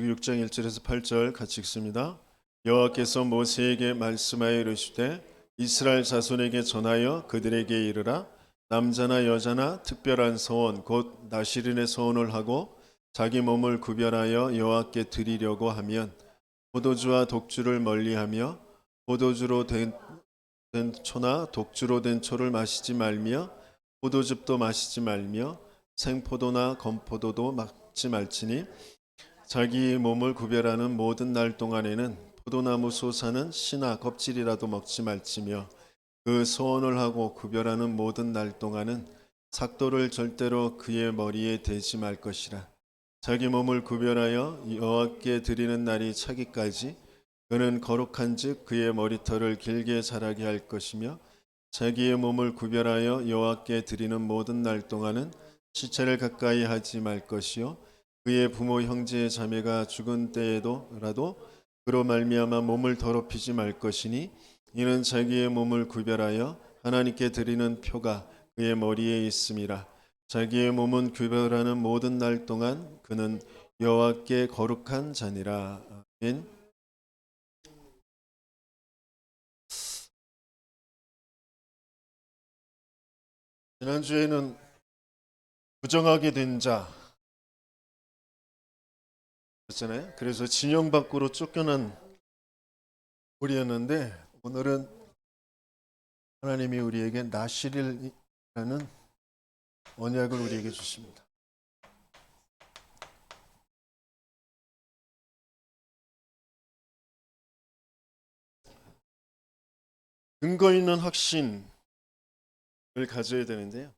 6장 1절에서 8절 같이 읽습니다. 여호와께서 모세에게 말씀하여 이르시되 이스라엘 자손에게 전하여 그들에게 이르라. 남자나 여자나 특별한 소원 곧 나시린의 소원을 하고 자기 몸을 구별하여 여호와께 드리려고 하면 포도주와 독주를 멀리하며 포도주로 된 초나 독주로 된 초를 마시지 말며 포도즙도 마시지 말며 생포도나 건포도도 먹지 말지니 자기 몸을 구별하는 모든 날 동안에는 포도나무 솟아는 씨나 껍질이라도 먹지 말지며 그 소원을 하고 구별하는 모든 날 동안은 삭도를 절대로 그의 머리에 대지 말 것이라. 자기 몸을 구별하여 여호와께 드리는 날이 차기까지 그는 거룩한즉 그의 머리털을 길게 자라게 할 것이며 자기의 몸을 구별하여 여호와께 드리는 모든 날 동안은 시체를 가까이 하지 말 것이요 그의 부모 형제 자매가 죽은 때에도라도 그로 말미암아 몸을 더럽히지 말 것이니 이는 자기의 몸을 구별하여 하나님께 드리는 표가 그의 머리에 있음이라. 자기의 몸은 구별하는 모든 날 동안 그는 여호와께 거룩한 자니라. 아멘. 지난주에는 부정하게 된 자 였잖아요. 그래서 진영 밖으로 쫓겨난 우리였는데 오늘은 하나님이 우리에게 나실이라는 언약을 우리에게 주십니다. 근거 있는 확신을 가져야 되는데요.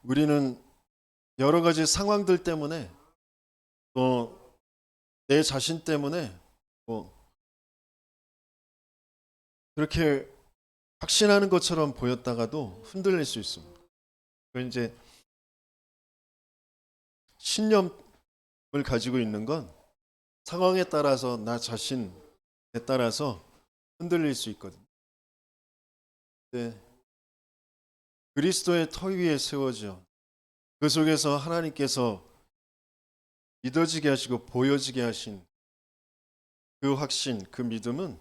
우리는 여러 가지 상황들 때문에 또 내 자신 때문에 그렇게 확신하는 것처럼 보였다가도 흔들릴 수 있습니다. 그 이제 신념을 가지고 있는 건 상황에 따라서 나 자신에 따라서 흔들릴 수 있거든요. 네. 그리스도의 터 위에 세워져 그 속에서 하나님께서 믿어지게 하시고 보여지게 하신 그 확신, 그 믿음은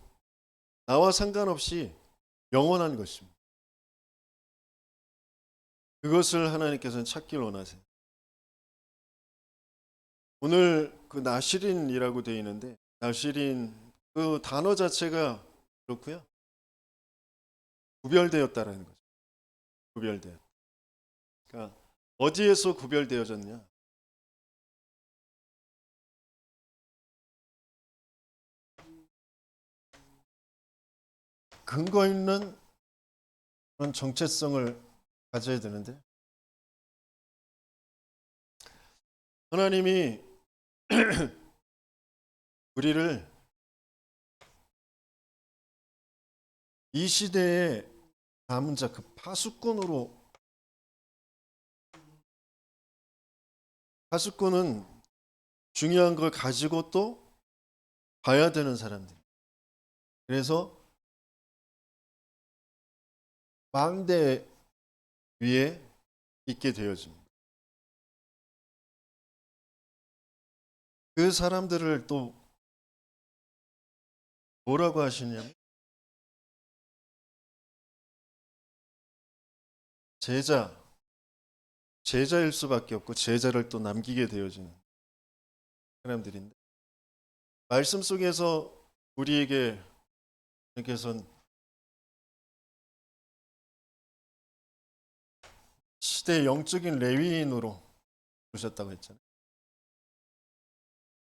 나와 상관없이 영원한 것입니다. 그것을 하나님께서는 찾길 원하세요. 오늘 그 나실인이라고 되어 있는데 나실인 그 단어 자체가 그렇고요. 구별되었다라는 거죠. 구별되었다. 그러니까 어디에서 구별되어졌냐? 근거 있는 그런 정체성을 가져야 되는데 하나님이 우리를 이 시대에 남은 자 그 파수꾼은 중요한 걸 가지고 또 봐야 되는 사람들. 그래서 망대 위에 있게 되어집니다. 그 사람들을 또 뭐라고 하시냐면 제자일 수밖에 없고 제자를 또 남기게 되어지는 사람들인데 말씀 속에서 우리에게 께서는 시대의 영적인 레위인으로 부르셨다고 했잖아요.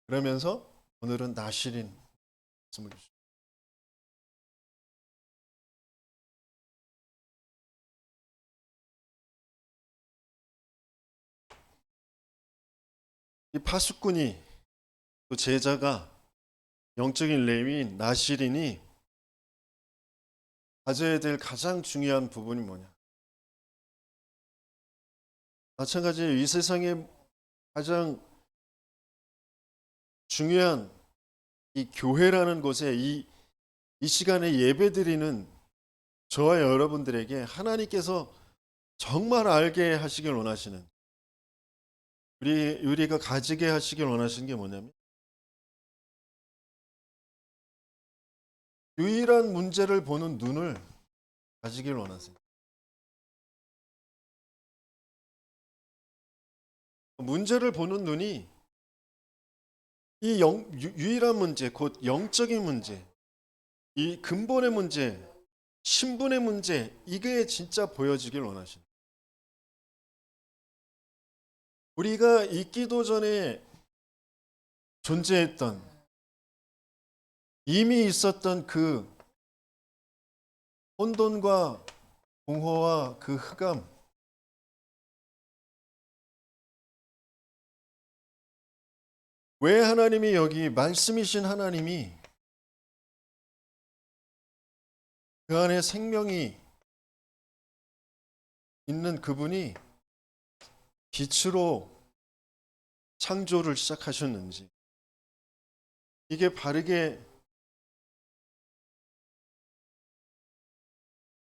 그러면서 오늘은 나실인 말씀을 주십니다. 이 파수꾼이 또 제자가 영적인 레위인 나실인이 가져야 될 가장 중요한 부분이 뭐냐? 마찬가지로 이 세상에 가장 중요한 이 교회라는 곳에 이 시간에 예배드리는 저와 여러분들에게 하나님께서 정말 알게 하시길 원하시는 우리가 가지게 하시길 원하시는 게 뭐냐면 유일한 문제를 보는 눈을 가지길 원하세요. 문제를 보는 눈이 이 유일한 문제, 곧 영적인 문제, 이 근본의 문제, 신분의 문제, 이게 진짜 보여지길 원하십니다. 우리가 있기도 전에 존재했던, 이미 있었던 그 혼돈과 공허와 그 흑암, 왜 하나님이 여기 말씀이신 하나님이 그 안에 생명이 있는 그분이 빛으로 창조를 시작하셨는지 이게 바르게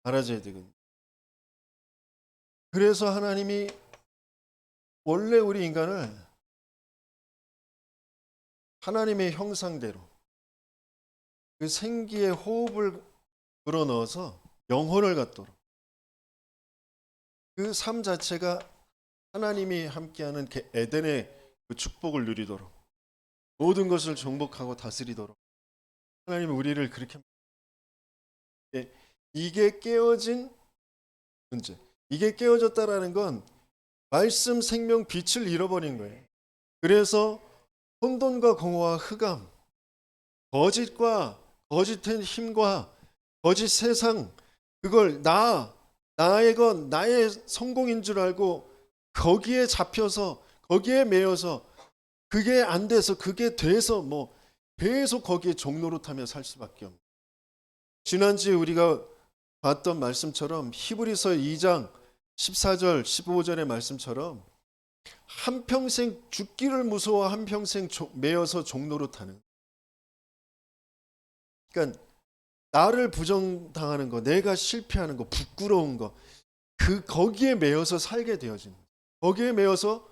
알아져야 되거든요. 그래서 하나님이 원래 우리 인간을 하나님의 형상대로 그 생기의 호흡을 불어넣어서 영혼을 갖도록 그 삶 자체가 하나님이 함께하는 에덴의 그 축복을 누리도록 모든 것을 정복하고 다스리도록 하나님이 우리를 그렇게 이게 깨어진 문제. 이게 깨어졌다라는 건 말씀 생명 빛을 잃어버린 거예요. 그래서 혼돈과 공허와 흑암, 거짓과 거짓된 힘과 거짓 세상, 그걸 나의 것, 나의 성공인 줄 알고 거기에 잡혀서 거기에 매여서 그게 안 돼서 그게 돼서 뭐 계속 거기에 종노릇하며 살 수밖에 없는. 지난주에 우리가 봤던 말씀처럼 히브리서 2장 14절 15절의 말씀처럼 한평생 죽기를 무서워 한평생 매여서 종노릇하는, 그러니까 나를 부정당하는 거, 내가 실패하는 거, 부끄러운 거, 거기에 매여서 살게 되어진, 거기에 매여서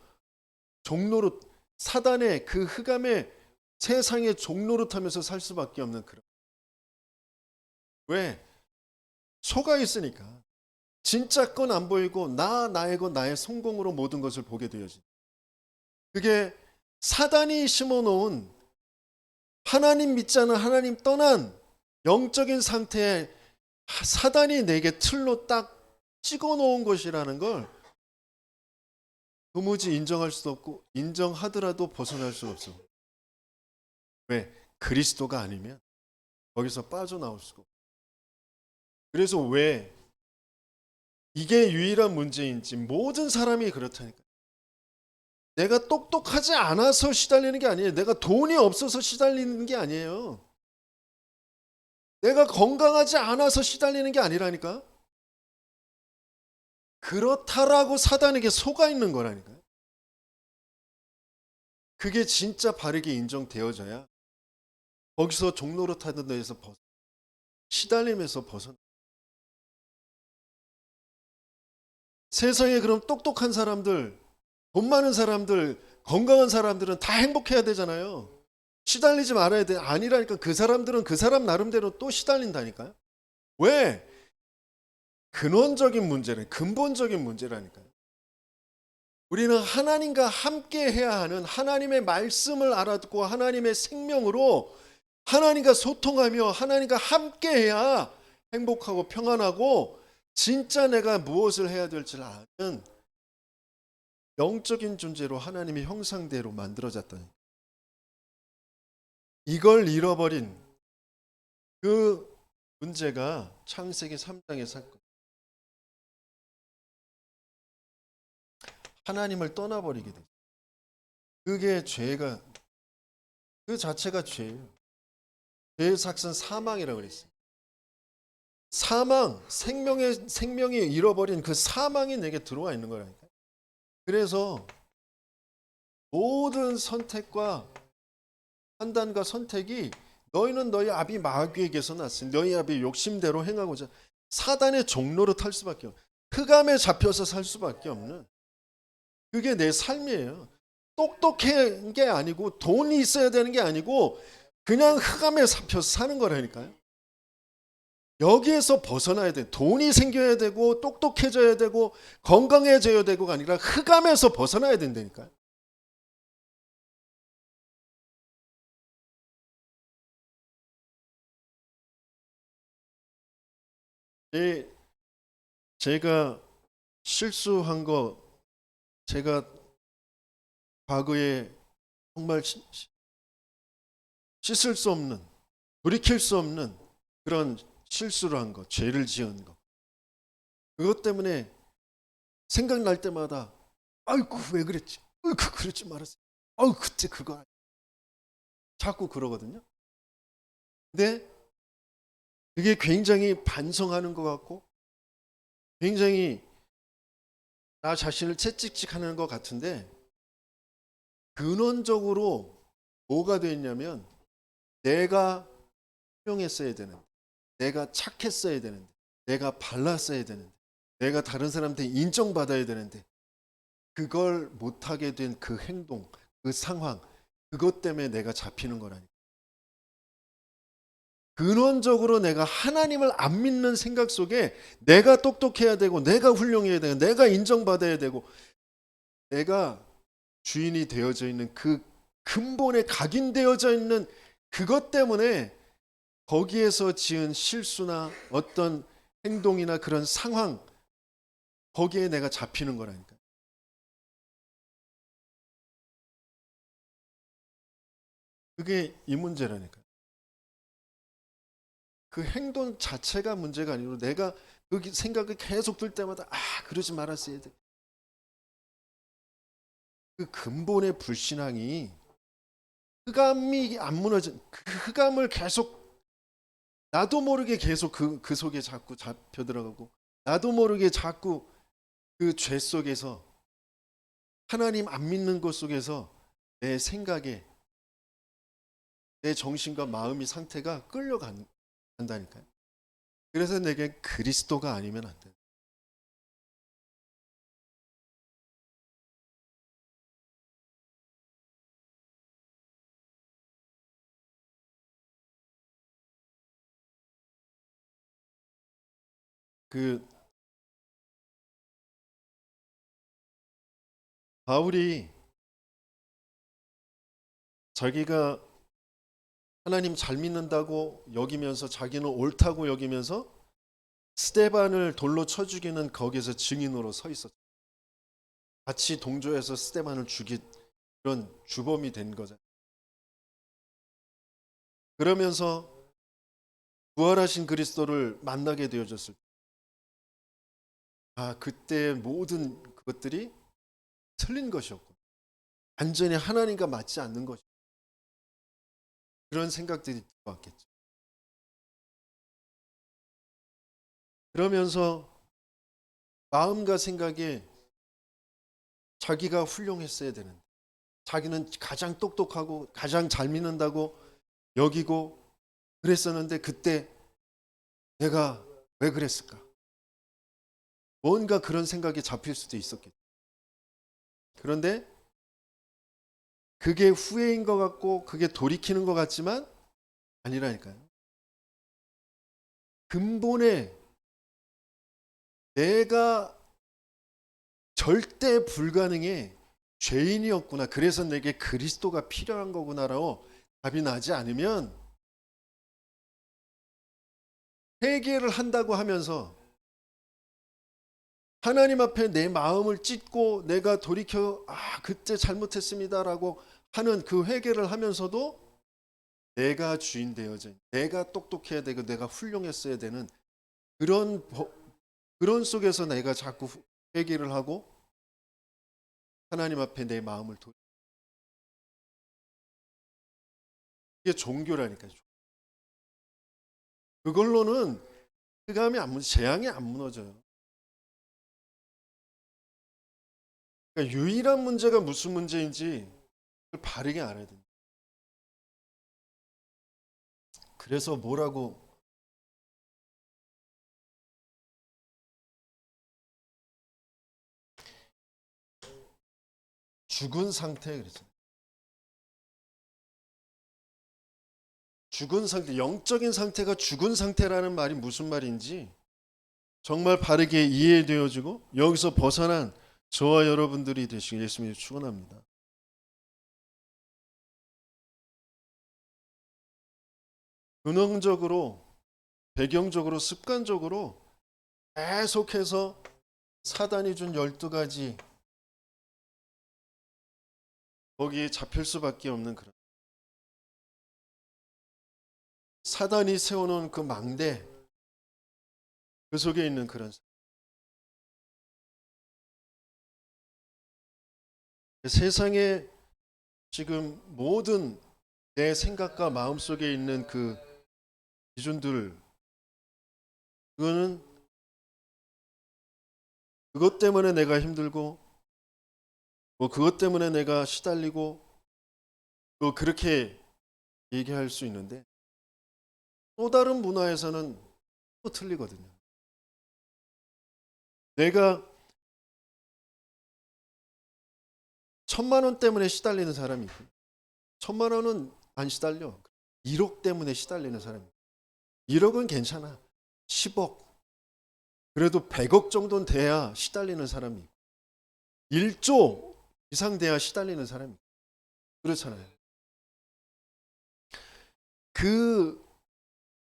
종노릇, 사단의 그 흑암의 세상에 종노릇하면서 살 수밖에 없는 그런. 왜? 속아 있으니까. 진짜 건 안 보이고 나의 것, 나의 성공으로 모든 것을 보게 되어진. 그게 사단이 심어놓은, 하나님 믿지 않은, 하나님 떠난 영적인 상태에 사단이 내게 틀로 딱 찍어놓은 것이라는 걸 도무지 인정할 수도 없고 인정하더라도 벗어날 수 없어. 왜? 그리스도가 아니면 거기서 빠져나올 수가 없어. 그래서 왜 이게 유일한 문제인지 모든 사람이 그렇다니까. 내가 똑똑하지 않아서 시달리는 게 아니에요. 내가 돈이 없어서 시달리는 게 아니에요. 내가 건강하지 않아서 시달리는 게 아니라니까. 그렇다라고 사단에게 속아 있는 거라니까요. 그게 진짜 바르게 인정되어져야 거기서 종노릇하던 데에서 시달림에서 벗어나. 세상에 그럼 똑똑한 사람들, 돈 많은 사람들, 건강한 사람들은 다 행복해야 되잖아요. 시달리지 말아야 돼. 아니라니까. 그 사람들은 그 사람 나름대로 또 시달린다니까요. 왜? 근원적인 문제는, 근본적인 문제라니까요. 우리는 하나님과 함께 해야 하는, 하나님의 말씀을 알아듣고 하나님의 생명으로 하나님과 소통하며 하나님과 함께 해야 행복하고 평안하고 진짜 내가 무엇을 해야 될지 아는 영적인 존재로 하나님의 형상대로 만들어졌다니. 이걸 잃어버린 그 문제가 창세기 3장의 사건. 하나님을 떠나버리게 돼. 그게 죄가, 그 자체가 죄예요. 죄의 삭은 사망이라고 그랬어요. 사망, 생명이 잃어버린 그 사망이 내게 들어와 있는 거라니까. 그래서 모든 선택과 판단과 선택이 너희는 너희 아비 마귀에게서 났으니 너희 아비 욕심대로 행하고자 사단의 종로로 탈 수밖에 없는, 흑암에 잡혀서 살 수밖에 없는, 그게 내 삶이에요. 똑똑한 게 아니고 돈이 있어야 되는 게 아니고 그냥 흑암에 잡혀서 사는 거라니까요. 여기에서 벗어나야 돼. 돈이 생겨야 되고 똑똑해져야 되고 건강해져야 되고가 아니라 흑암에서 벗어나야 된다니까요. 예, 제가 실수한 거, 제가 과거에 정말 씻을 수 없는, 돌이킬 수 없는 그런 실수를 한 거, 죄를 지은 거. 그것 때문에 생각날 때마다 아이고 왜 그랬지? 아이고 그러지 말았어. 아이고 그때 그거 자꾸 그러거든요. 근데 그게 굉장히 반성하는 것 같고 굉장히 나 자신을 채찍질하는 것 같은데 근원적으로 뭐가 돼 있냐면 내가 훌륭했어야 되는데 내가 착했어야 되는데 내가 발랐어야 되는데 내가 다른 사람한테 인정받아야 되는데 그걸 못하게 된 그 행동, 그 상황 그것 때문에 내가 잡히는 거라니까. 근원적으로 내가 하나님을 안 믿는 생각 속에 내가 똑똑해야 되고 내가 훌륭해야 되고 내가 인정받아야 되고 내가 주인이 되어져 있는 그 근본에 각인되어져 있는 그것 때문에 거기에서 지은 실수나 어떤 행동이나 그런 상황 거기에 내가 잡히는 거라니까. 그게 이 문제라니까. 그 행동 자체가 문제가 아니고 내가 그 생각이 계속 들 때마다 그러지 말았어야 돼. 그 근본의 불신앙이 흑암이 안 무너진 그 흑암을 계속 나도 모르게 계속 그 속에 자꾸 잡혀 들어가고 나도 모르게 자꾸 그 죄 속에서 하나님 안 믿는 것 속에서 내 생각에 내 정신과 마음의 상태가 끌려간다니까요. 그래서 내게 그리스도가 아니면 안 돼. 그 바울이 자기가 하나님 잘 믿는다고 여기면서 자기는 옳다고 여기면서 스데반을 돌로 쳐 죽이는 거기에서 증인으로 서 있었죠. 같이 동조해서 스데반을 죽인 그런 주범이 된 거죠. 그러면서 부활하신 그리스도를 만나게 되어졌을 때, 그때 모든 그것들이 틀린 것이었고, 완전히 하나님과 맞지 않는 것, 그런 생각들이 들어왔겠죠. 그러면서 마음과 생각에 자기가 훌륭했어야 되는데, 자기는 가장 똑똑하고 가장 잘 믿는다고 여기고 그랬었는데 그때 내가 왜 그랬을까? 뭔가 그런 생각이 잡힐 수도 있었겠죠. 그런데 그게 후회인 것 같고 그게 돌이키는 것 같지만 아니라니까요. 근본에 내가 절대 불가능해 죄인이었구나. 그래서 내게 그리스도가 필요한 거구나라고 답이 나지 않으면 회개를 한다고 하면서 하나님 앞에 내 마음을 찢고 내가 돌이켜 그때 잘못했습니다라고 하는 그 회개를 하면서도 내가 주인 되어져 내가 똑똑해야 되고 내가 훌륭했어야 되는 그런 속에서 내가 자꾸 회개를 하고 하나님 앞에 내 마음을 이게 종교라니까요. 그걸로는 흑암이 안 재앙이 안 무너져요. 그러니까 유일한 문제가 무슨 문제인지 그걸 바르게 알아야 됩니다. 그래서 뭐라고 죽은 상태 그랬잖아요. 죽은 상태, 영적인 상태가 죽은 상태라는 말이 무슨 말인지 정말 바르게 이해되어지고 여기서 벗어난 저와 여러분들이 되시길 예수님이 축원합니다. 근원적으로, 배경적으로, 습관적으로 계속해서 사단이 준 12가지 거기에 잡힐 수밖에 없는 그런 사단이 세워놓은 그 망대 그 속에 있는 그런 세상에 지금 모든 내 생각과 마음속에 있는 그 기준들 그거는 그것 때문에 내가 힘들고 뭐 그것 때문에 내가 시달리고 또 그렇게 얘기할 수 있는데 또 다른 문화에서는 또 틀리거든요. 내가 1,000만 원 때문에 시달리는 사람이 있고 1,000만 원은 안 시달려. 1억 때문에 시달리는 사람이 있고 1억은 괜찮아. 10억 그래도 100억 정도는 돼야 시달리는 사람이 있고 1조 이상 돼야 시달리는 사람이 있고 그렇잖아요. 그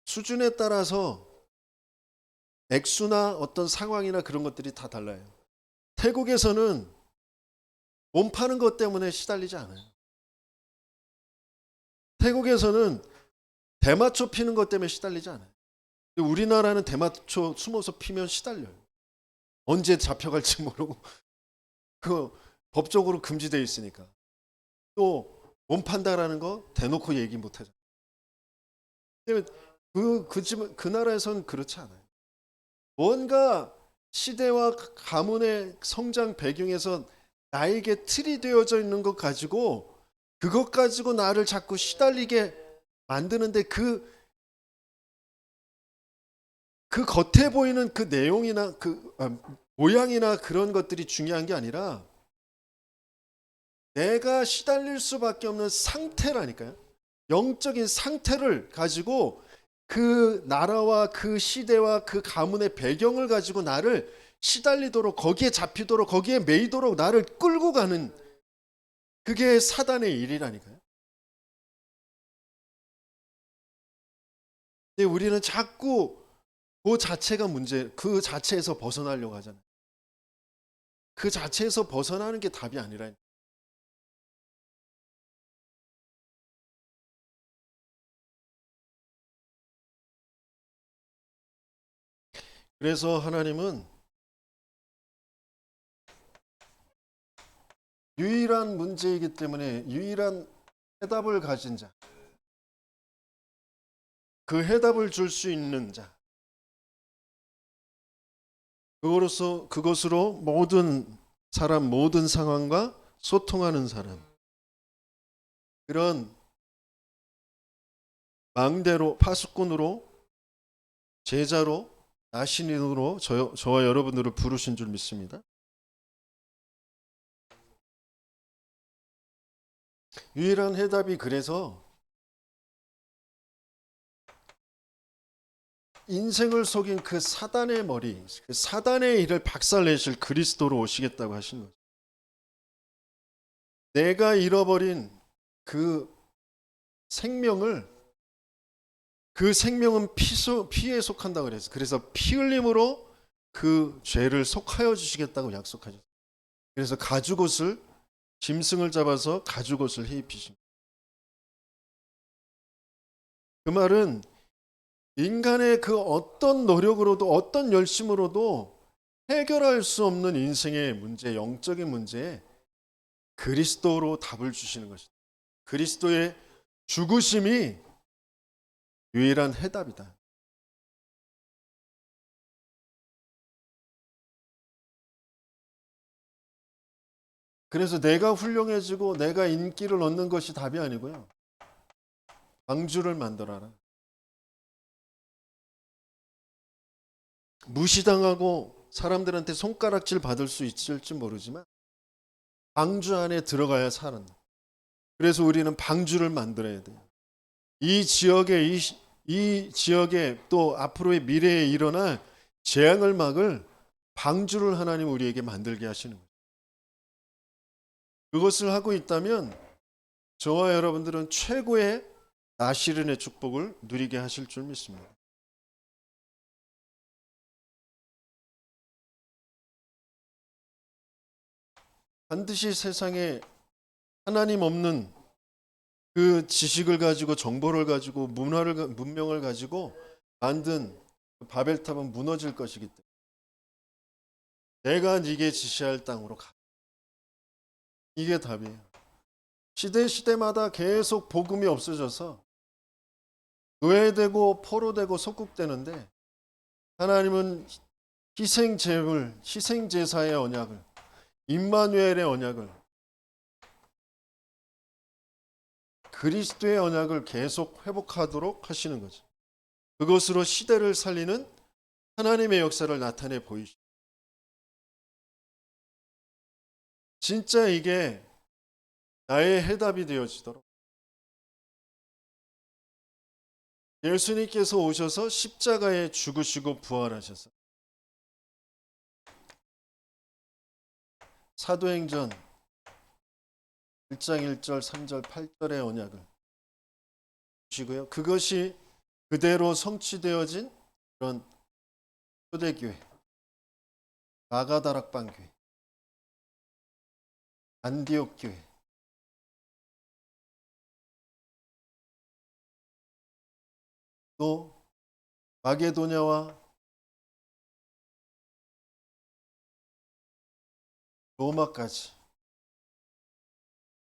수준에 따라서 액수나 어떤 상황이나 그런 것들이 다 달라요. 태국에서는 몸 파는 것 때문에 시달리지 않아요. 태국에서는 대마초 피는 것 때문에 시달리지 않아요. 근데 우리나라는 대마초 숨어서 피면 시달려요. 언제 잡혀갈지 모르고 그 법적으로 금지되어 있으니까. 또 몸 판다라는 거 대놓고 얘기 못 하잖아요. 그 나라에서는 그렇지 않아요. 뭔가 시대와 가문의 성장 배경에서 나에게 틀이 되어져 있는 것 가지고 그것 가지고 나를 자꾸 시달리게 만드는데 그 겉에 보이는 그 내용이나 모양이나 그런 것들이 중요한 게 아니라 내가 시달릴 수밖에 없는 상태라니까요. 영적인 상태를 가지고 그 나라와 그 시대와 그 가문의 배경을 가지고 나를 시달리도록 거기에 잡히도록 거기에 매이도록 나를 끌고 가는 그게 사단의 일이라니까요. 근데 우리는 자꾸 그 자체가 문제, 그 자체에서 벗어나려고 하잖아요. 그 자체에서 벗어나는 게 답이 아니라. 그래서 하나님은 유일한 문제이기 때문에 유일한 해답을 가진 자, 그 해답을 줄 수 있는 자, 그것으로 모든 사람, 모든 상황과 소통하는 사람, 그런 망대로, 파수꾼으로, 제자로, 나신인으로 저와 여러분들을 부르신 줄 믿습니다. 유일한 해답이 그래서 인생을 속인 그 사단의 머리, 그 사단의 일을 박살내실 그리스도로 오시겠다고 하신 거죠. 내가 잃어버린 그 생명을 그 생명은 피에 속한다고 그랬어요. 그래서 피 흘림으로 그 죄를 속하여 주시겠다고 약속하셨어요. 그래서 가죽옷을 짐승을 잡아서 가죽옷을 해 입히신. 그 말은 인간의 그 어떤 노력으로도 어떤 열심으로도 해결할 수 없는 인생의 문제, 영적인 문제에 그리스도로 답을 주시는 것이다. 그리스도의 죽으심이 유일한 해답이다. 그래서 내가 훌륭해지고 내가 인기를 얻는 것이 답이 아니고요. 방주를 만들어라. 무시당하고 사람들한테 손가락질 받을 수 있을지 모르지만 방주 안에 들어가야 사는. 그래서 우리는 방주를 만들어야 돼요. 이 지역에 또 앞으로의 미래에 일어날 재앙을 막을 방주를 하나님 우리에게 만들게 하시는 거예요. 그것을 하고 있다면 저와 여러분들은 최고의 나시른의 축복을 누리게 하실 줄 믿습니다. 반드시 세상에 하나님 없는 그 지식을 가지고 정보를 가지고 문명을 가지고 만든 그 바벨탑은 무너질 것이기 때문에 내가 네게 지시할 땅으로 가. 이게 답이에요. 시대마다 계속 복음이 없어져서 노예되고 포로되고 속국되는데 하나님은 희생제물, 희생제사의 언약을, 임마누엘의 언약을, 그리스도의 언약을 계속 회복하도록 하시는 거죠. 그것으로 시대를 살리는 하나님의 역사를 나타내 보이시죠. 진짜 이게 나의 해답이 되어지도록 예수님께서 오셔서 십자가에 죽으시고 부활하셔서 사도행전 1장 1절 3절 8절의 언약을 주시고요. 그것이 그대로 성취되어진 그런 초대교회, 마가다락방 교회, 안디옥 교회, 또 마게도냐와 로마까지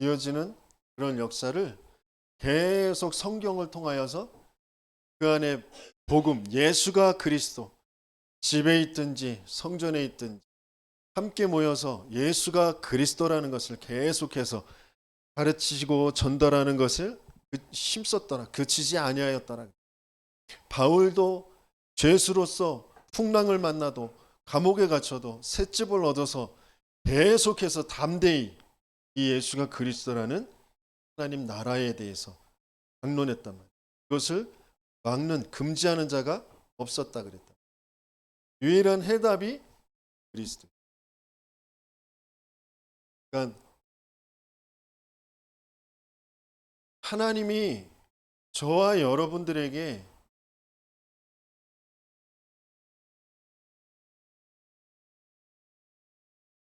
이어지는 그런 역사를 계속 성경을 통하여서 그 안에 복음, 예수가 그리스도, 집에 있든지 성전에 있든지 함께 모여서 예수가 그리스도라는 것을 계속해서 가르치시고 전달하는 것을 힘썼더라. 그치지 아니하였더라. 바울도 죄수로서 풍랑을 만나도 감옥에 갇혀도 셋집을 얻어서 계속해서 담대히 이 예수가 그리스도라는 하나님 나라에 대해서 강론했단 말이에요. 그것을 막는 금지하는 자가 없었다 그랬다. 유일한 해답이 그리스도. 그러니까 하나님이 저와 여러분들에게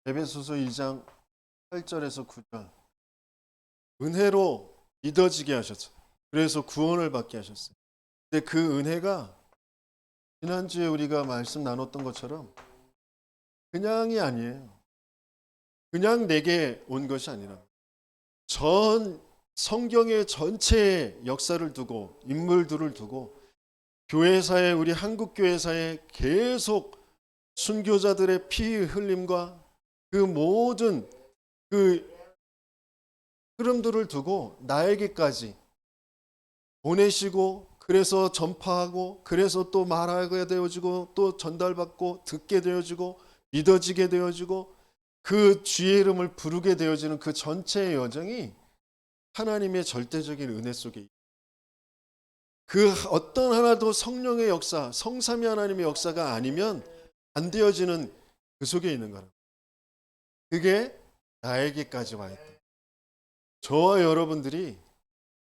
에베소서 2장 8절에서 9절 은혜로 믿어지게 하셨어요. 그래서 구원을 받게 하셨어요. 근데 그 은혜가 지난주에 우리가 말씀 나눴던 것처럼 그냥이 아니에요. 그냥 내게 온 것이 아니라 전 성경의 전체의 역사를 두고 인물들을 두고 교회사에 우리 한국 교회사에 계속 순교자들의 피 흘림과 그 모든 그 흐름들을 두고 나에게까지 보내시고 그래서 전파하고 그래서 또 말하게 되어지고 또 전달받고 듣게 되어지고 믿어지게 되어지고 그 주의 이름을 부르게 되어지는 그 전체의 여정이 하나님의 절대적인 은혜 속에 그 어떤 하나도 성령의 역사, 성삼위 하나님의 역사가 아니면 안 되어지는 그 속에 있는 거라. 그게 나에게까지 와 있다. 저와 여러분들이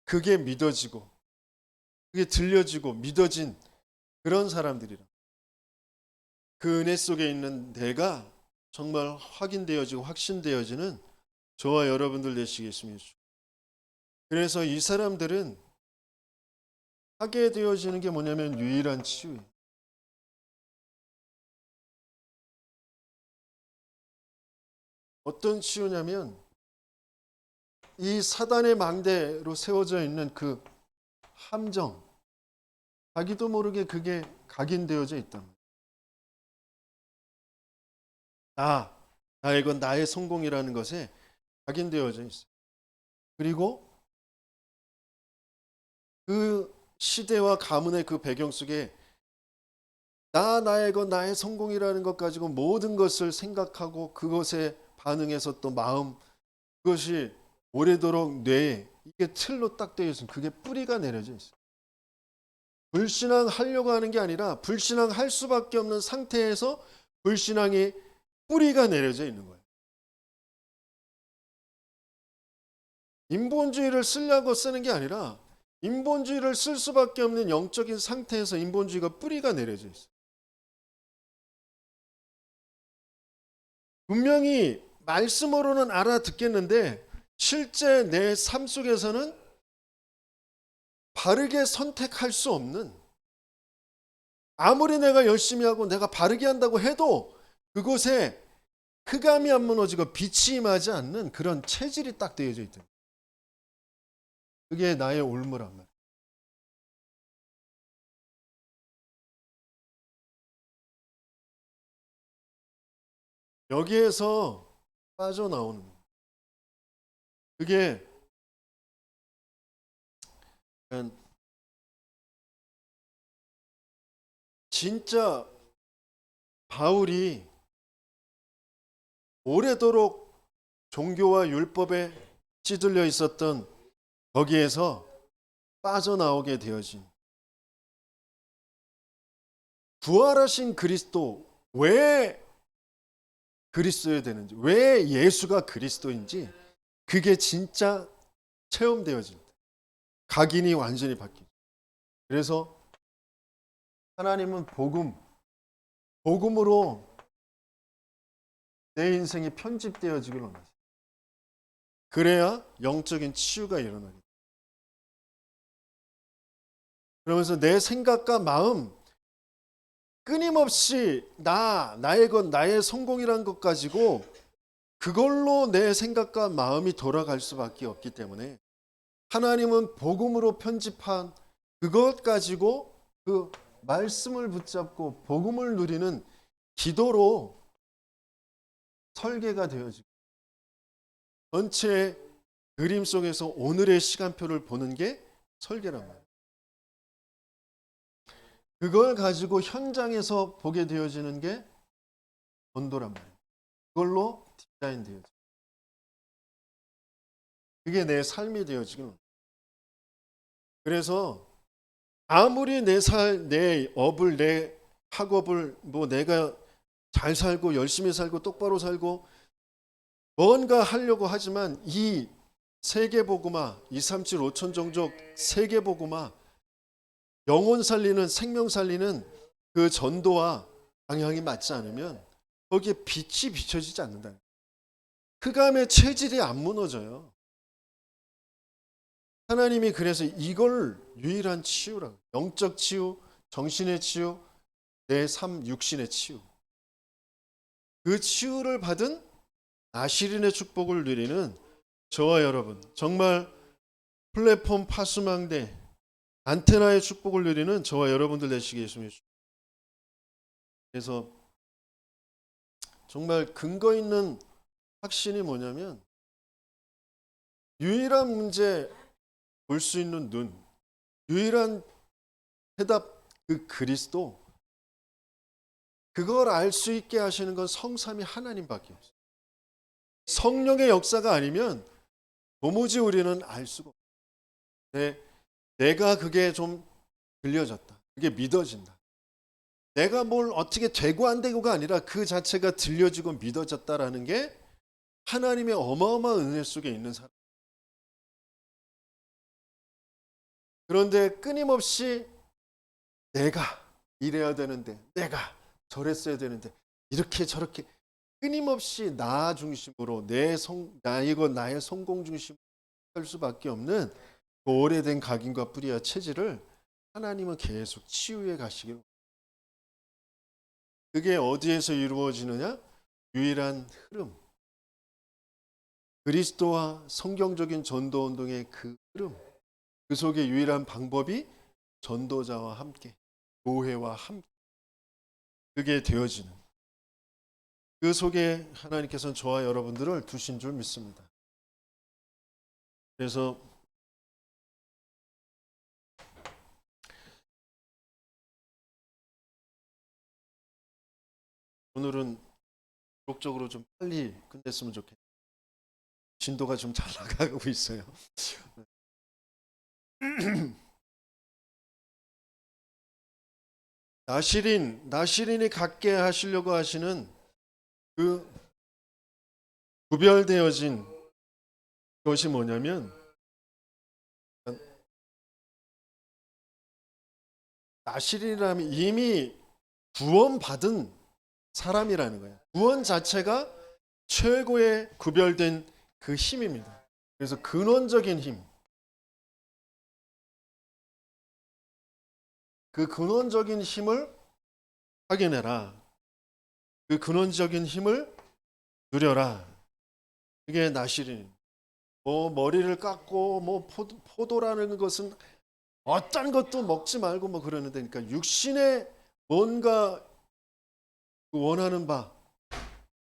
그게 믿어지고 그게 들려지고 믿어진 그런 사람들이라. 그 은혜 속에 있는 내가 정말 확인되어지고 확신되어지는 저와 여러분들 되시겠습니다. 그래서 이 사람들은 하게 되어지는 게 뭐냐면 유일한 치유예요. 어떤 치유냐면 이 사단의 망대로 세워져 있는 그 함정, 자기도 모르게 그게 각인되어져 있다. 이건 나의 성공이라는 것에 각인되어져 있어요. 그리고 그 시대와 가문의 그 배경 속에 나의 성공이라는 것 가지고 모든 것을 생각하고 그것에 반응해서 또 마음, 그것이 오래도록 뇌에 이게 틀로 딱 되어 있으면 그게 뿌리가 내려져 있어요. 불신앙하려고 하는 게 아니라 불신앙할 수밖에 없는 상태에서 불신앙의 뿌리가 내려져 있는 거예요. 인본주의를 쓰려고 쓰는 게 아니라 인본주의를 쓸 수밖에 없는 영적인 상태에서 인본주의가 뿌리가 내려져 있어요. 분명히 말씀으로는 알아듣겠는데 실제 내 삶 속에서는 바르게 선택할 수 없는, 아무리 내가 열심히 하고 내가 바르게 한다고 해도 그곳에 흑암이 안 무너지고 빛이 임하지 않는 그런 체질이 딱 되어져 있다. 그게 나의 올무란 말이에요. 여기에서 빠져나오는 거예요. 그게 진짜 바울이 오래도록 종교와 율법에 찌들려 있었던 거기에서 빠져나오게 되어진, 부활하신 그리스도, 왜 그리스도여야 되는지, 왜 예수가 그리스도인지 그게 진짜 체험되어진, 각인이 완전히 바뀌죠. 그래서 하나님은 복음으로 내 인생이 편집되어지길 원하세요. 그래야 영적인 치유가 일어나겠죠. 그러면서 내 생각과 마음, 끊임없이 나의 것, 나의 성공이란 것 가지고 그걸로 내 생각과 마음이 돌아갈 수밖에 없기 때문에 하나님은 복음으로 편집한 그것 가지고 그 말씀을 붙잡고 복음을 누리는 기도로 설계가 되어지고 전체 그림 속에서 오늘의 시간표를 보는 게 설계란 말이에요. 그걸 가지고 현장에서 보게 되어지는 게 전도란 말이에요. 그걸로 디자인 되어지고 그게 내 삶이 되어지고, 그래서 아무리 내 업을, 내 학업을 내가 잘 살고 열심히 살고 똑바로 살고 뭔가 하려고 하지만 이 세계복음화, 237 5천 종족 세계복음화, 영혼 살리는, 생명 살리는 그 전도와 방향이 맞지 않으면 거기에 빛이 비춰지지 않는다. 흑암의 체질이 안 무너져요. 하나님이 그래서 이걸 유일한 치유라고, 영적 치유, 정신의 치유, 내 삶 육신의 치유, 그 치유를 받은 나시린의 축복을 누리는 저와 여러분, 정말 플랫폼 파수망대 안테나의 축복을 누리는 저와 여러분들 되시기 예수님. 그래서 정말 근거 있는 확신이 뭐냐면 유일한 문제 볼 수 있는 눈, 유일한 해답 그 그리스도, 그걸 알 수 있게 하시는 건 성삼위 하나님밖에 없어요. 성령의 역사가 아니면 도무지 우리는 알 수가 없어요. 내가 그게 좀 들려졌다, 그게 믿어진다. 내가 뭘 어떻게 되고 안 되고가 아니라 그 자체가 들려지고 믿어졌다라는 게 하나님의 어마어마한 은혜 속에 있는 사람. 그런데 끊임없이 내가 이래야 되는데, 내가 저랬어야 되는데, 이렇게 저렇게 끊임없이 나 중심으로 나의 성공 중심으로 할 수밖에 없는 그 오래된 각인과 뿌리와 체질을 하나님은 계속 치유해 가시기로. 그게 어디에서 이루어지느냐? 유일한 흐름, 그리스도와 성경적인 전도 운동의 그 흐름, 그 속에 유일한 방법이 전도자와 함께, 교회와 함께, 그게 되어지는, 그 속에 하나님께서는 저와 여러분들을 두신 줄 믿습니다. 그래서 오늘은 기록적으로 좀 빨리 끝냈으면 좋겠네요. 진도가 좀 잘 나가고 있어요. 나시린이 갖게 하시려고 하시는 그 구별되어진 것이 뭐냐면, 나시린이라면 이미 구원받은 사람이라는 거예요. 구원 자체가 최고의 구별된 그 힘입니다. 그래서 근원적인 힘, 그 근원적인 힘을 확인해라. 그 근원적인 힘을 누려라. 그게 나시린. 뭐 머리를 깎고 뭐 포도라는 것은 어떤 것도 먹지 말고 뭐 그러는데, 그러니까 육신에 뭔가 원하는 바,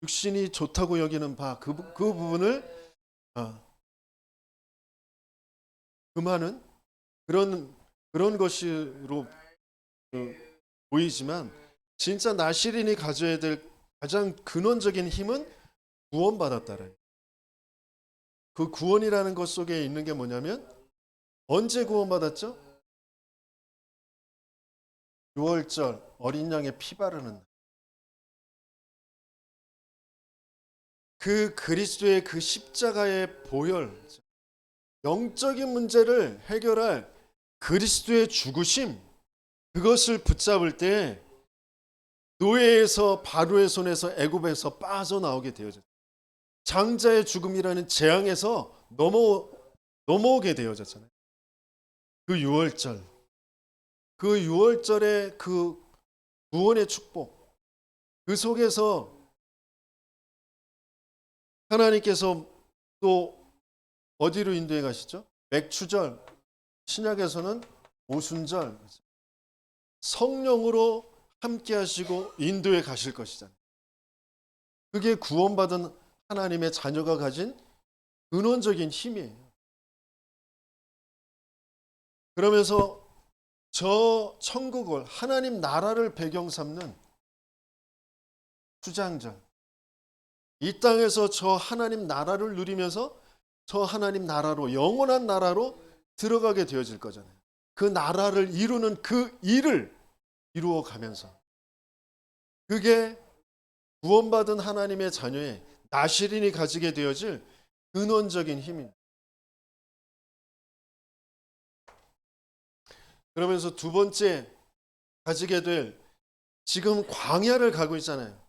육신이 좋다고 여기는 바, 그 부분을 금하는 그런 것으로 보이지만, 진짜 나시린이 가져야 될 가장 근원적인 힘은 구원받았다는. 그 구원이라는 것 속에 있는 게 뭐냐면, 언제 구원받았죠? 6월절 어린 양의 피 바르는 날. 그 그리스도의 그 십자가의 보혈, 영적인 문제를 해결할 그리스도의 죽으심, 그것을 붙잡을 때 노예에서 바로의 손에서 애굽에서 빠져나오게 되어졌어요. 장자의 죽음이라는 재앙에서 넘어오게 되어졌잖아요. 그 6월절, 그 6월절의 그 구원의 축복, 그 속에서 하나님께서 또 어디로 인도해 가시죠? 맥추절, 신약에서는 오순절, 성령으로 함께 하시고 인도해 가실 것이잖아요. 그게 구원받은 하나님의 자녀가 가진 근원적인 힘이에요. 그러면서 저 천국을, 하나님 나라를 배경 삼는 수장절, 이 땅에서 저 하나님 나라를 누리면서 저 하나님 나라로, 영원한 나라로 들어가게 되어질 거잖아요. 그 나라를 이루는 그 일을 이루어 가면서, 그게 구원받은 하나님의 자녀의 나시린이 가지게 되어질 근원적인 힘입니다. 그러면서 두 번째 가지게 될, 지금 광야를 가고 있잖아요.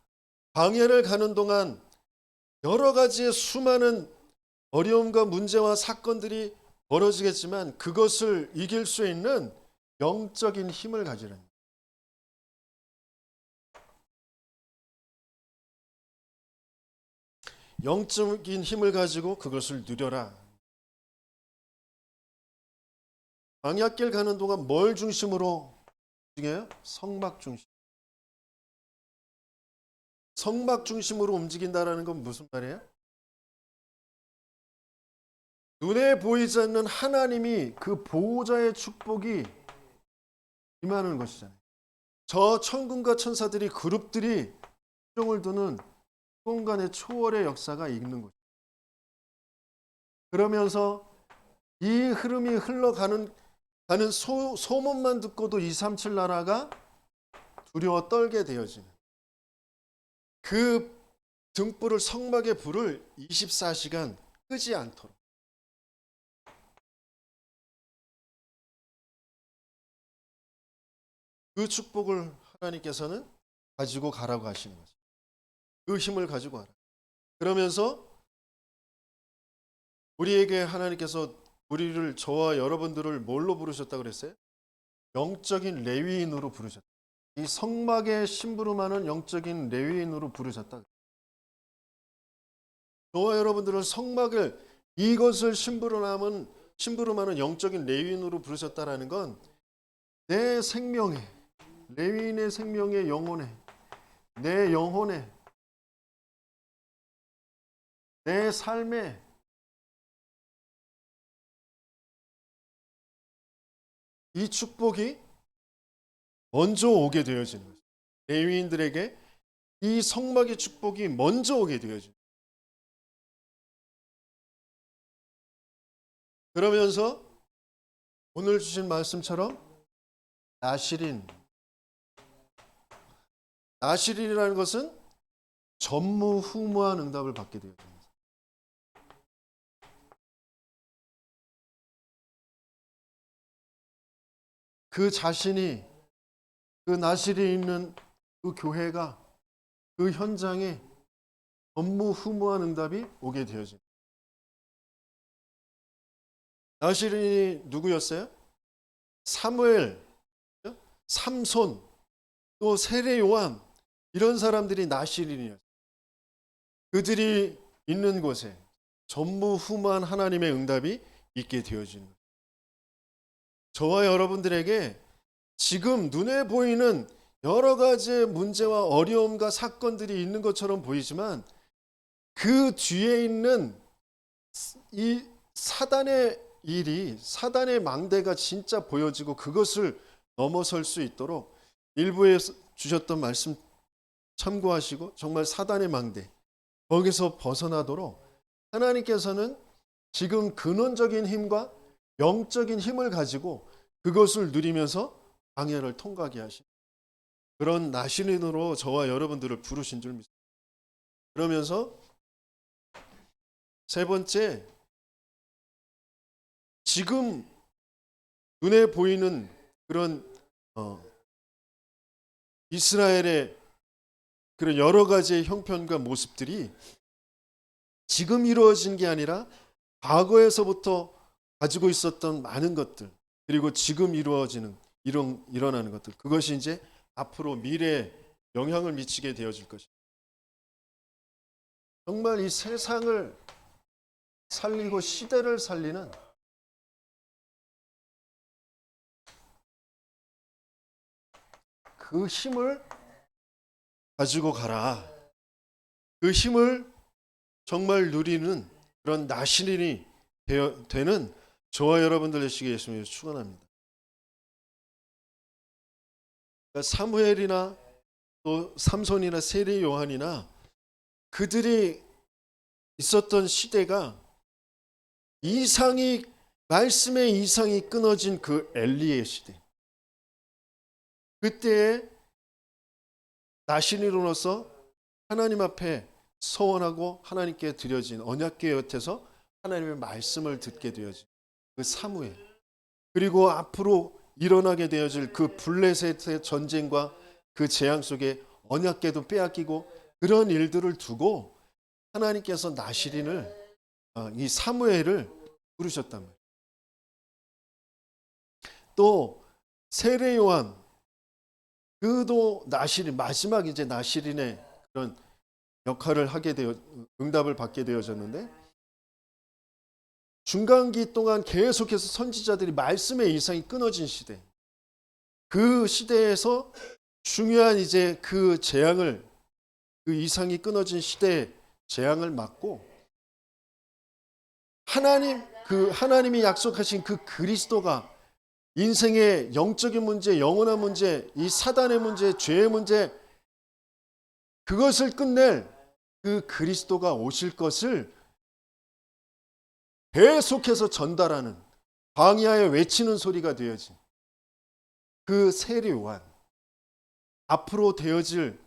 광야를 가는 동안 여러 가지의 수많은 어려움과 문제와 사건들이 벌어지겠지만, 그것을 이길 수 있는 영적인 힘을 가지는, 영적인 힘을 가지고 그것을 누려라. 광야길 가는 동안 뭘 중심으로 움직여요? 성막 중심. 성막 중심으로 움직인다라는 건 무슨 말이에요? 눈에 보이지 않는 하나님이, 그 보호자의 축복이 임하는 것이잖아요. 저 천군과 천사들이, 그룹들이 표정을 두는 공간의 초월의 역사가 있는 거죠. 그러면서 이 흐름이 흘러가는 소문만 듣고도 237 나라가 두려워 떨게 되어지는, 그 등불을, 성막의 불을 24시간 끄지 않도록, 그 축복을 하나님께서는 가지고 가라고 하시는 거죠. 그 힘을 가지고 가라. 그러면서 우리에게 하나님께서 우리를, 저와 여러분들을 뭘로 부르셨다 그랬어요? 영적인 레위인으로 부르셨다. 이 성막의 심부름하는 영적인 레위인으로 부르셨다. 저와 여러분들은 성막을, 이것을 심부름하는 영적인 레위인으로 부르셨다라는 건, 내 생명에, 레위인의 생명의 영혼에, 내 영혼에, 내 삶에 이 축복이 먼저 오게 되어지는 거죠. 레위인들에게 이 성막의 축복이 먼저 오게 되어집니다. 그러면서 오늘 주신 말씀처럼 나실인이라는 것은 전무후무한 응답을 받게 되어집니다. 그 자신이 그 나실이 있는 그 교회가 그 현장에 전무후무한 응답이 오게 되어집니다. 나실인이 누구였어요? 사무엘, 삼손, 또 세례 요한, 이런 사람들이 나실인이었어요. 그들이 있는 곳에 전무후무한 하나님의 응답이 있게 되어지는 거예요. 저와 여러분들에게 지금 눈에 보이는 여러 가지 문제와 어려움과 사건들이 있는 것처럼 보이지만 그 뒤에 있는 이 사단의 일이, 사단의 망대가 진짜 보여지고 그것을 넘어설 수 있도록 일부에 주셨던 말씀 참고하시고 정말 사단의 망대, 거기서 벗어나도록 하나님께서는 지금 근원적인 힘과 영적인 힘을 가지고 그것을 누리면서 광야를 통과하게 하신 그런 나실인으로 저와 여러분들을 부르신 줄 믿습니다. 그러면서 세 번째, 지금 눈에 보이는 그런 이스라엘의 그런 여러 가지의 형편과 모습들이 지금 이루어진 게 아니라 과거에서부터 가지고 있었던 많은 것들, 그리고 지금 일어나는 것들, 그것이 이제 앞으로 미래에 영향을 미치게 되어질 것입니다. 정말 이 세상을 살리고 시대를 살리는 그 힘을 가지고 가라. 그 힘을 정말 누리는 그런 나실인이 되는 저와 여러분들 되시기 예수님을 축원합니다. 그러니까 사무엘이나 또 삼손이나 세례 요한이나 그들이 있었던 시대가 말씀의 이상이 끊어진 그 엘리의 시대. 그때에 나실인으로서 하나님 앞에 서원하고 하나님께 드려진 언약궤 곁에서 하나님의 말씀을 듣게 되어진 그 사무엘, 그리고 앞으로 일어나게 되어질 그 블레셋의 전쟁과 그 재앙 속에 언약궤도 빼앗기고 그런 일들을 두고 하나님께서 나실인을 이 사무엘을 부르셨단 말이에요. 또 세례 요한, 그도 나실인, 마지막 이제 나실인의 그런 역할을 하게 되어 응답을 받게 되어졌는데, 중간기 동안 계속해서 선지자들이 말씀의 이상이 끊어진 시대, 그 시대에서 중요한 이제 그 재앙을, 그 이상이 끊어진 시대의 재앙을 막고 하나님이 약속하신 그 그리스도가 인생의 영적인 문제, 영원한 문제, 이 사단의 문제, 죄의 문제, 그것을 끝낼 그 그리스도가 오실 것을 계속해서 전달하는, 광야에 외치는 소리가 되어진 그 세례 요한, 앞으로 되어질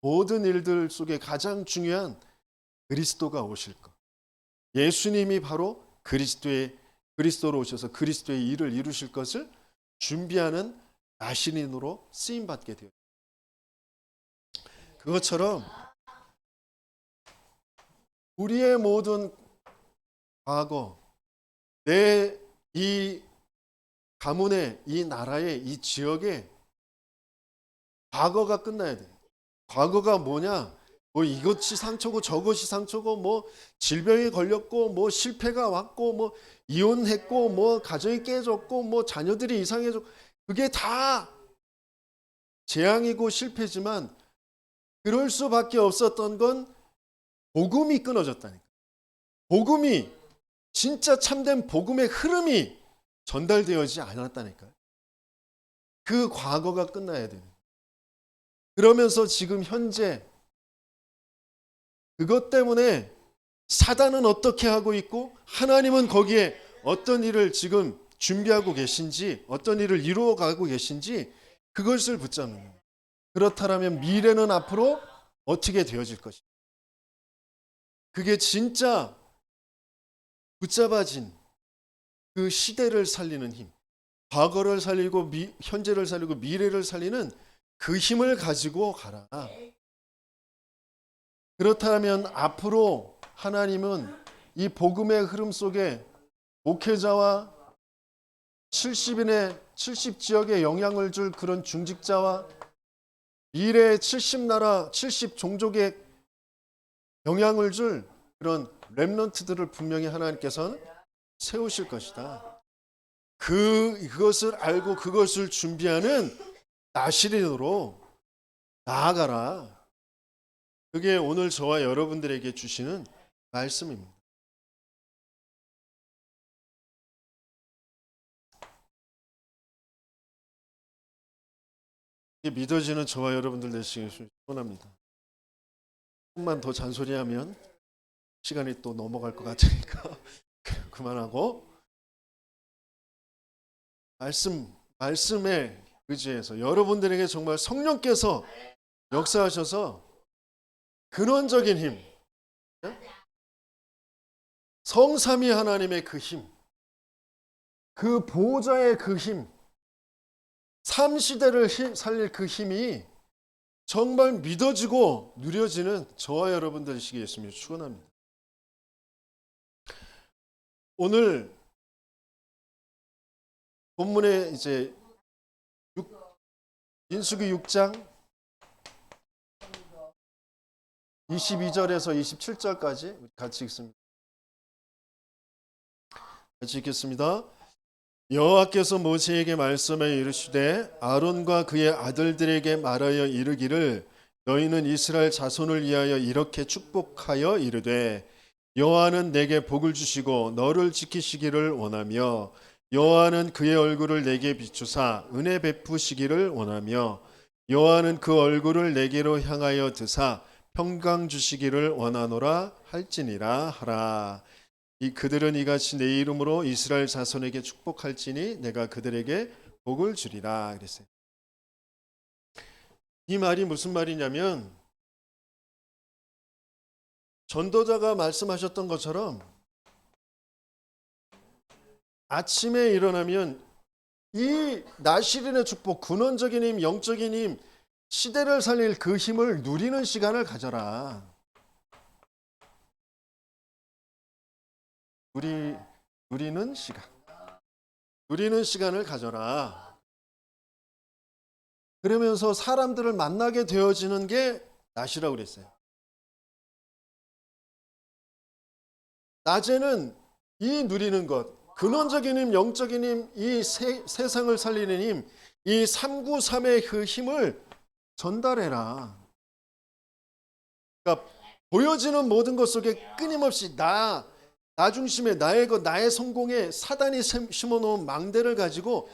모든 일들 속에 가장 중요한 그리스도가 오실 것, 예수님이 바로 그리스도로 오셔서 그리스도의 일을 이루실 것을 준비하는 나실인으로 쓰임받게 되었습니다. 그것처럼 우리의 모든 과거, 내 이 가문의, 이 나라의, 이 지역의 과거가 끝나야 돼. 과거가 뭐냐? 뭐 이것이 상처고 저것이 상처고, 뭐 질병에 걸렸고, 뭐 실패가 왔고, 뭐 이혼했고, 뭐 가정이 깨졌고, 뭐 자녀들이 이상해졌고, 그게 다 재앙이고 실패지만 그럴 수밖에 없었던 건 복음이 끊어졌다니까. 복음이, 진짜 참된 복음의 흐름이 전달되어지지 않았다니까요. 그 과거가 끝나야 돼요. 그러면서 지금 현재 그것 때문에 사단은 어떻게 하고 있고 하나님은 거기에 어떤 일을 지금 준비하고 계신지, 어떤 일을 이루어가고 계신지 그것을 붙잡는 거예요. 그렇다면 미래는 앞으로 어떻게 되어질 것인가. 그게 진짜 붙잡아진 그 시대를 살리는 힘, 과거를 살리고 현재를 살리고 미래를 살리는 그 힘을 가지고 가라. 그렇다면 앞으로 하나님은 이 복음의 흐름 속에 목회자와 70인의 70지역에 영향을 줄 그런 중직자와 미래의 70나라 70종족에 영향을 줄 그런 렘넌트들을 분명히 하나님께서는 세우실 것이다. 그것을 알고 그것을 준비하는 나시린으로 나아가라. 그게 오늘 저와 여러분들에게 주시는 말씀입니다. 이게 믿어지는 저와 여러분들 되시길 소원합니다. 조금만 더 잔소리하면 시간이 또 넘어갈 것 같으니까 그만하고 말씀에 의지해서 여러분들에게 정말 성령께서 역사하셔서 근원적인 힘, 성삼위 하나님의 그 힘, 그 보호자의 그 힘, 삼시대를 살릴 그 힘이 정말 믿어지고 누려지는 저와 여러분들이시기 예수님을 축원합니다. 오늘 본문에 이제 민수기 6장 22절에서 27절까지 같이 읽습니다. 같이 읽겠습니다. 여호와께서 모세에게 말씀하여 이르시되 아론과 그의 아들들에게 말하여 이르기를 너희는 이스라엘 자손을 위하여 이렇게 축복하여 이르되 여호와는 내게 복을 주시고 너를 지키시기를 원하며 여호와는 그의 얼굴을 내게 비추사 은혜 베푸시기를 원하며 여호와는 그 얼굴을 내게로 향하여 드사 평강 주시기를 원하노라 할지니라 하라. 그들은 이같이 내 이름으로 이스라엘 자손에게 축복할지니 내가 그들에게 복을 주리라 그랬어요. 이 말이 무슨 말이냐면 전도자가 말씀하셨던 것처럼 아침에 일어나면 이 나시린의 축복, 근원적인 힘, 영적인 힘, 시대를 살릴 그 힘을 누리는 시간을 가져라. 누리는 시간을 가져라. 그러면서 사람들을 만나게 되어지는 게 낮이라고 그랬어요. 낮에는 이 누리는 것, 근원적인 힘, 영적인 힘, 이 세상을 살리는 힘, 이 393의 그 힘을 전달해라. 그러니까 보여지는 모든 것 속에 끊임없이 나 중심에 나의 것, 나의 성공에 사단이 심어놓은 망대를 가지고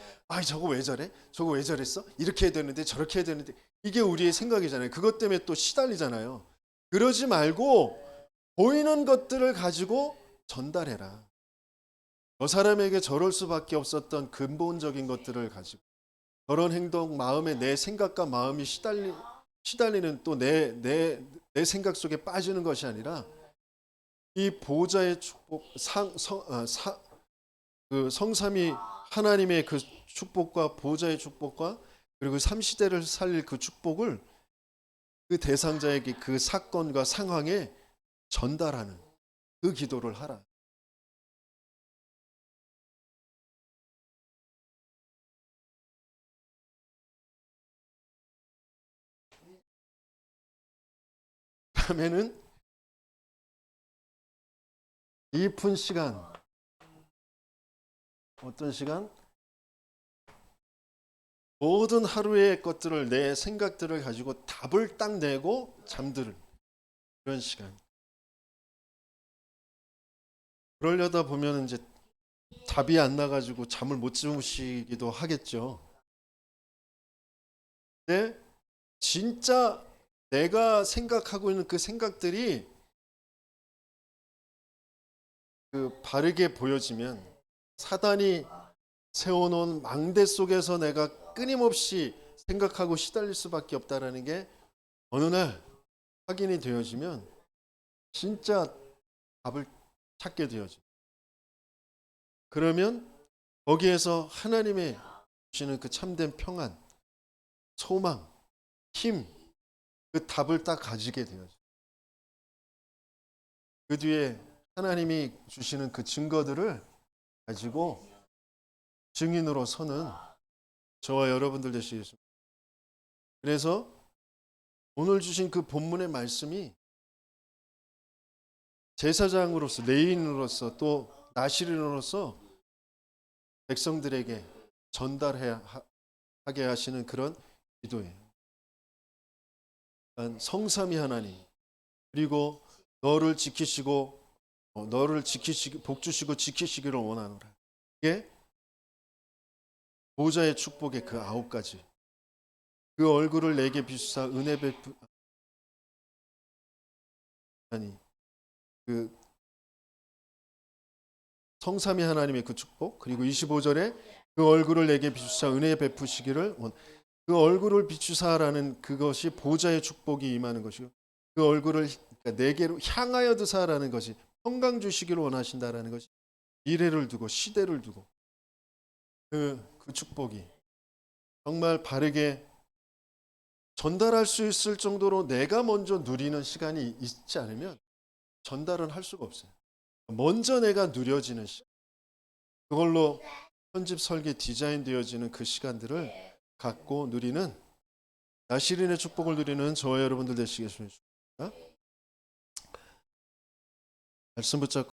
저거 왜 저래? 저거 왜 저랬어? 이렇게 해야 되는데 저렇게 해야 되는데 이게 우리의 생각이잖아요. 그것 때문에 또 시달리잖아요. 그러지 말고 보이는 것들을 가지고 전달해라. 저 사람에게 저럴 수밖에 없었던 근본적인 것들을 가지고 저런 행동, 마음에 내 생각과 마음이 시달리는 또 내 생각 속에 빠지는 것이 아니라 이 보호자의 축복, 그 성삼위 하나님의 그 축복과 보호자의 축복과 그리고 삼시대를 살릴 그 축복을 그 대상자에게 그 사건과 상황에 전달하는 그 기도를 하라. 다음에는 깊은 시간, 어떤 시간? 모든 하루의 것들을 내 생각들을 가지고 답을 딱 내고 잠드는 그런 시간. 그러려다 보면 이제 답이 안 나가지고 잠을 못 주무시기도 하겠죠. 근데 진짜 내가 생각하고 있는 그 생각들이 그 바르게 보여지면 사단이 세워놓은 망대 속에서 내가 끊임없이 생각하고 시달릴 수밖에 없다라는 게 어느 날 확인이 되어지면 진짜 답을 찾게 되어져. 그러면 거기에서 하나님의 주시는 그 참된 평안, 소망, 힘, 그 답을 딱 가지게 되어져. 그 뒤에 하나님이 주시는 그 증거들을 가지고 증인으로 서는 저와 여러분들 되시겠습니다. 그래서 오늘 주신 그 본문의 말씀이 제사장으로서, 레위인으로서, 또 나시린으로서 백성들에게 전달해야 하게 하시는 그런 기도예요. 성삼위 하나님, 그리고 너를 지키시고 복 주시고 지키시기를 원하노라. 이게 보좌의 축복의 그 9가지. 그 얼굴을 내게 비추사 은혜 베푸 아니 그 성삼위 하나님의 그 축복, 그리고 25절에 그 얼굴을 내게 비추사 은혜 베푸시기를 그 얼굴을 비추사라는 그것이 보좌의 축복이 임하는 것이고, 그 얼굴을 내게로 향하여 드사라는 것이 평강 주시기를 원하신다라는 것이 미래를 두고 시대를 두고 그 축복이 정말 바르게 전달할 수 있을 정도로 내가 먼저 누리는 시간이 있지 않으면 전달은 할 수가 없어요. 먼저 내가 누려지는 시간, 그걸로 편집 설계 디자인 되어지는 그 시간들을 갖고 누리는 나시린의 축복을 누리는 저와 여러분들 되시겠습니다. 말씀 붙잡고